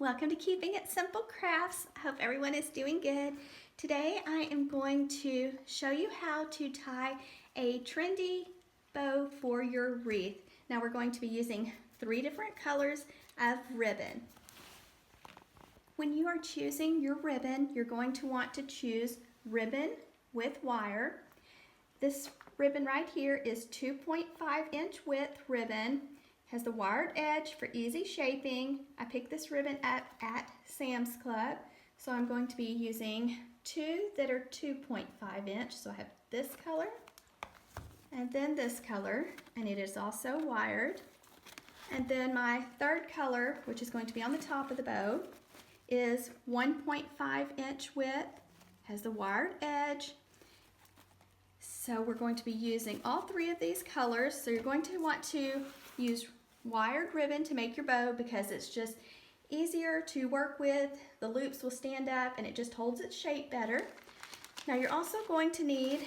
Welcome to Keeping It Simple Crafts. I hope everyone is doing good. Today I am going to show you how to tie a trendy bow for your wreath. Now we're going to be using 3 different colors of ribbon. When you are choosing your ribbon, you're going to want to choose ribbon with wire. This ribbon right here is 2.5-inch width ribbon. Has the wired edge for easy shaping. I picked this ribbon up at Sam's Club, so I'm going to be using 2 that are 2.5 inch. So I have this color and then this color, and it is also wired. And then my third color, which is going to be on the top of the bow, is 1.5-inch width, has the wired edge. So we're going to be using all 3 of these colors. So you're going to want to use wired ribbon to make your bow because it's just easier to work with. The loops will stand up and it just holds its shape better. Now you're also going to need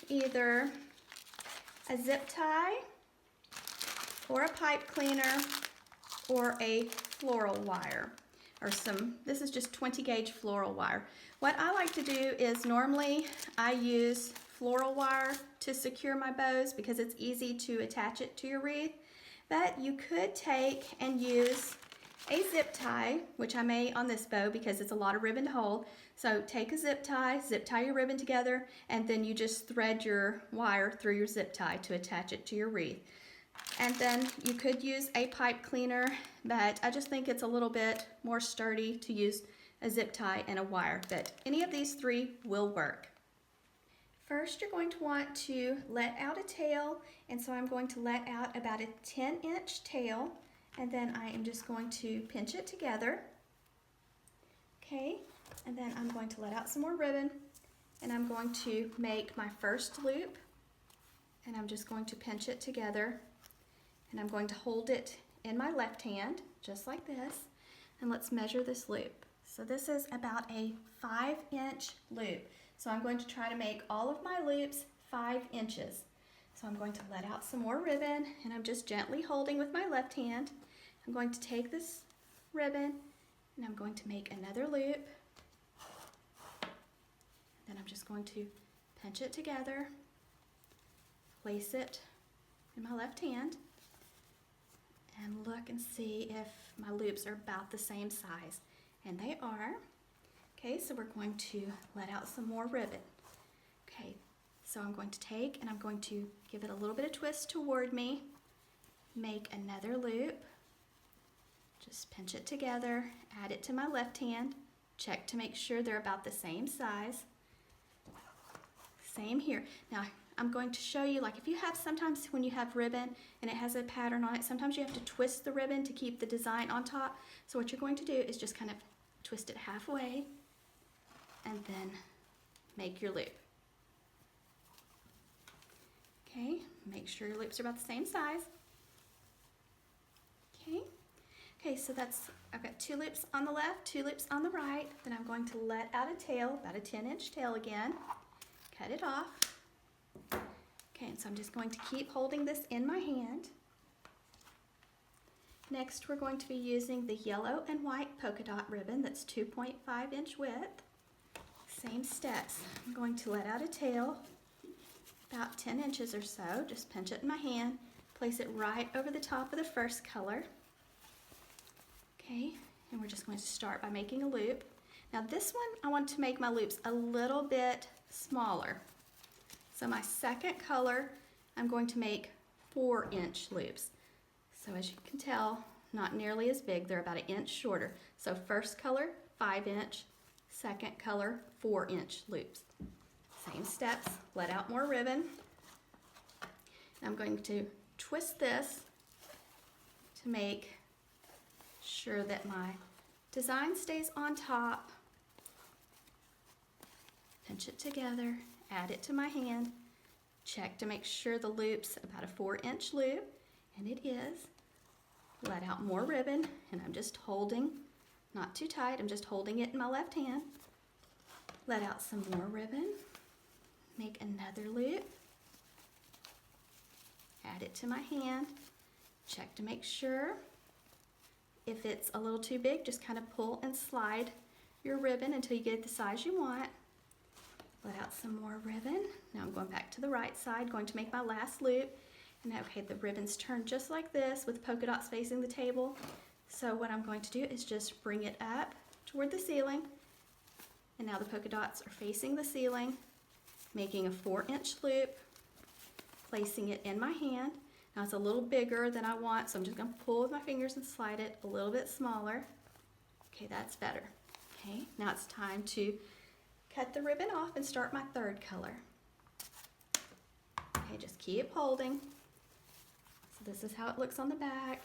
either a zip tie or a pipe cleaner or a floral wire or this is just 20 gauge floral wire. What I like to do is normally I use floral wire to secure my bows because it's easy to attach it to your wreath. But you could take and use a zip tie, which I may on this bow because it's a lot of ribbon to hold. So take a zip tie your ribbon together, and then you just thread your wire through your zip tie to attach it to your wreath. And then you could use a pipe cleaner, but I just think it's a little bit more sturdy to use a zip tie and a wire. But any of these 3 will work. First, you're going to want to let out a tail, and so I'm going to let out about a 10-inch tail, and then I am just going to pinch it together. Okay, and then I'm going to let out some more ribbon, and I'm going to make my first loop, and I'm just going to pinch it together, and I'm going to hold it in my left hand, just like this, and let's measure this loop. So this is about a 5-inch loop. So I'm going to try to make all of my loops 5 inches. So I'm going to let out some more ribbon, and I'm just gently holding with my left hand. I'm going to take this ribbon and I'm going to make another loop. Then I'm just going to pinch it together, place it in my left hand, and look and see if my loops are about the same size. And they are. Okay, so we're going to let out some more ribbon. Okay, so I'm going to take and I'm going to give it a little bit of twist toward me, make another loop, just pinch it together, add it to my left hand, check to make sure they're about the same size. Same here. Now I'm going to show you, like if you have sometimes when you have ribbon and it has a pattern on it, sometimes you have to twist the ribbon to keep the design on top. So what you're going to do is just kind of twist it halfway and then make your loop. Okay, make sure your loops are about the same size. Okay, so I've got 2 loops on the left, 2 loops on the right. Then I'm going to let out a tail, about a 10-inch tail again, cut it off. Okay, and so I'm just going to keep holding this in my hand. Next, we're going to be using the yellow and white polka dot ribbon that's 2.5-inch width. Same steps. I'm going to let out a tail, about 10 inches or so. Just pinch it in my hand, place it right over the top of the first color. Okay, and we're just going to start by making a loop. Now this one, I want to make my loops a little bit smaller. So my second color, I'm going to make 4-inch loops. So as you can tell, not nearly as big, they're about 1 inch shorter. So first color, 5-inch, second color, 4-inch loops. Same steps, let out more ribbon. I'm going to twist this to make sure that my design stays on top. Pinch it together, add it to my hand, check to make sure the loop's about a 4-inch loop, and it is. Let out more ribbon, and I'm just holding, not too tight, I'm just holding it in my left hand. Let out some more ribbon, make another loop, add it to my hand, check to make sure If it's a little too big, just kind of pull and slide your ribbon until you get it the size you want. Let out some more ribbon. Now I'm going back to the right side, going to make my last loop. And okay, the ribbon's turned just like this with polka dots facing the table. So what I'm going to do is just bring it up toward the ceiling. And now the polka dots are facing the ceiling, making a 4-inch loop, placing it in my hand. Now it's a little bigger than I want, so I'm just going to pull with my fingers and slide it a little bit smaller. Okay, that's better. Okay, now it's time to cut the ribbon off and start my third color. Okay, just keep holding. So this is how it looks on the back.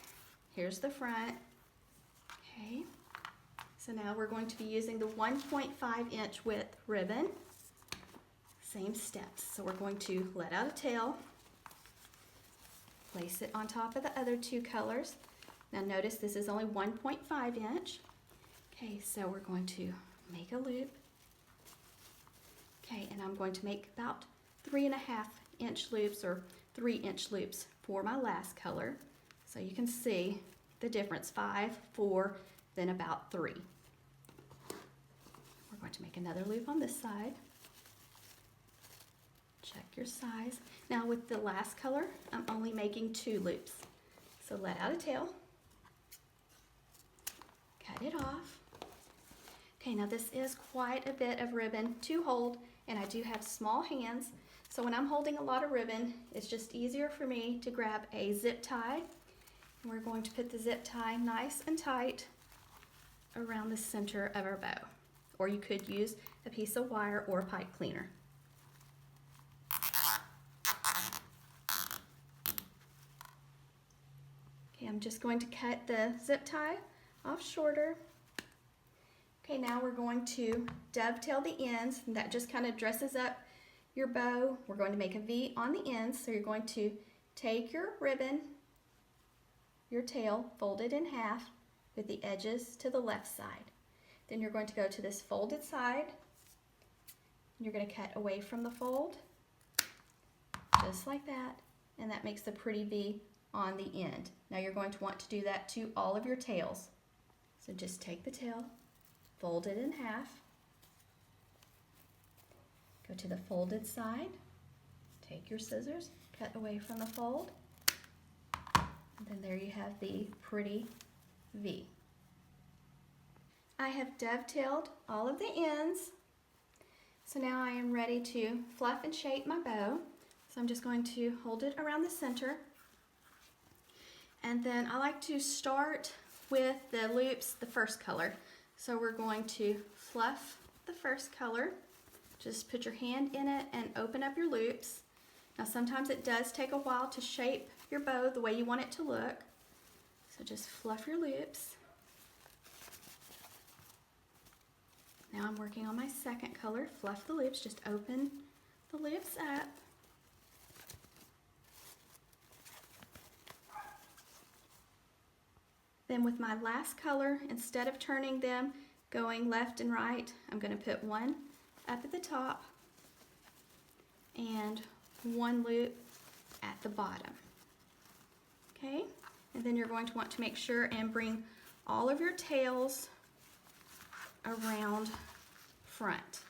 Here's the front. Okay, so now we're going to be using the 1.5-inch width ribbon. Same steps. So we're going to let out a tail. Place it on top of the other two colors. Now notice this is only 1.5 inch. Okay, so we're going to make a loop. Okay, and I'm going to make about 3.5-inch loops or 3-inch loops for my last color. So you can see the difference, 5, 4, then about 3. We're going to make another loop on this side. Check your size. Now with the last color, I'm only making 2 loops. So let out a tail. Cut it off. Okay, now this is quite a bit of ribbon to hold, and I do have small hands. So when I'm holding a lot of ribbon, it's just easier for me to grab a zip tie. And we're going to put the zip tie nice and tight around the center of our bow. Or you could use a piece of wire or a pipe cleaner. I'm just going to cut the zip tie off shorter. Okay, now we're going to dovetail the ends, and that just kind of dresses up your bow. We're going to make a V on the ends, so you're going to take your ribbon, your tail, fold it in half with the edges to the left side. Then you're going to go to this folded side, and you're going to cut away from the fold, just like that, and that makes a pretty V on the end. Now you're going to want to do that to all of your tails. So just take the tail, fold it in half, go to the folded side, take your scissors, cut away from the fold, and then there you have the pretty V. I have dovetailed all of the ends, so now I am ready to fluff and shape my bow. So I'm just going to hold it around the center. And then I like to start with the loops, the first color. So we're going to fluff the first color. Just put your hand in it and open up your loops. Now sometimes it does take a while to shape your bow the way you want it to look. So just fluff your loops. Now I'm working on my second color. Fluff the loops, just open the loops up. Then with my last color, instead of turning them going left and right, I'm going to put one up at the top and one loop at the bottom. Okay, and then you're going to want to make sure and bring all of your tails around front.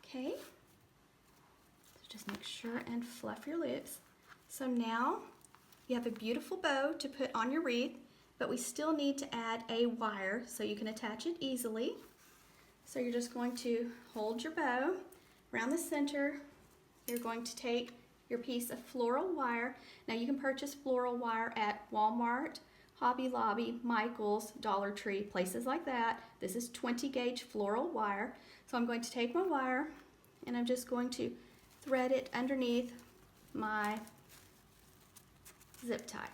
Okay, so just make sure and fluff your loops. So now you have a beautiful bow to put on your wreath, but we still need to add a wire so you can attach it easily. So you're just going to hold your bow around the center. You're going to take your piece of floral wire. Now you can purchase floral wire at Walmart, Hobby Lobby, Michael's, Dollar Tree, places like that. This is 20 gauge floral wire. So I'm going to take my wire and I'm just going to thread it underneath my zip tie,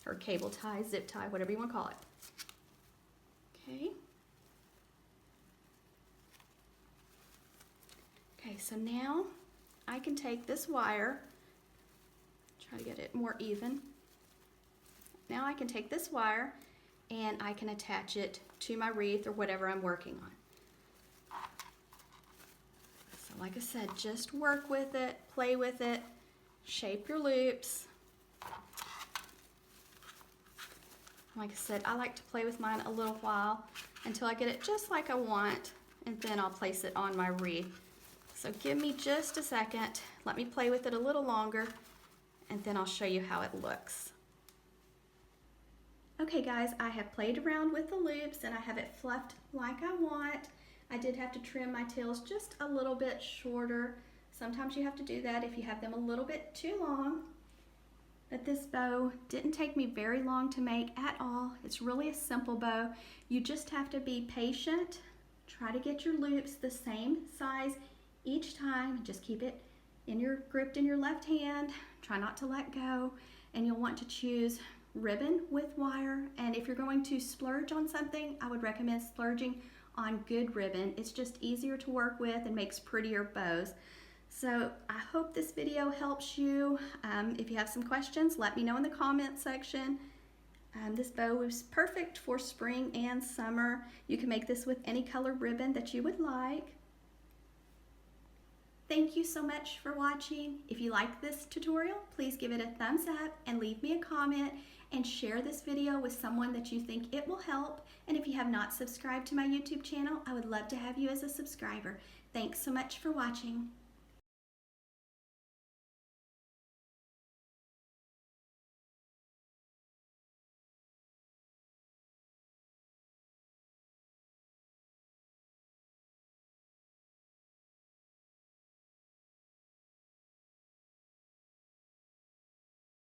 or cable tie, zip tie, whatever you want to call it. Okay. Okay, so now I can take this wire, try to get it more even. Now I can take this wire and I can attach it to my wreath or whatever I'm working on. So like I said, just work with it, play with it, shape your loops. Like I said, I like to play with mine a little while until I get it just like I want, and then I'll place it on my wreath. So give me just a second. Let me play with it a little longer, and then I'll show you how it looks. Okay guys, I have played around with the loops and I have it fluffed like I want. I did have to trim my tails just a little bit shorter. Sometimes you have to do that if you have them a little bit too long. But this bow didn't take me very long to make at all. It's really a simple bow. You just have to be patient. Try to get your loops the same size each time. Just keep it gripped in your left hand. Try not to let go. And you'll want to choose ribbon with wire. And if you're going to splurge on something, I would recommend splurging on good ribbon. It's just easier to work with and makes prettier bows. So I hope this video helps you. If you have some questions, let me know in the comment section. This bow is perfect for spring and summer. You can make this with any color ribbon that you would like. Thank you so much for watching. If you like this tutorial, please give it a thumbs up and leave me a comment and share this video with someone that you think it will help. And if you have not subscribed to my YouTube channel, I would love to have you as a subscriber. Thanks so much for watching.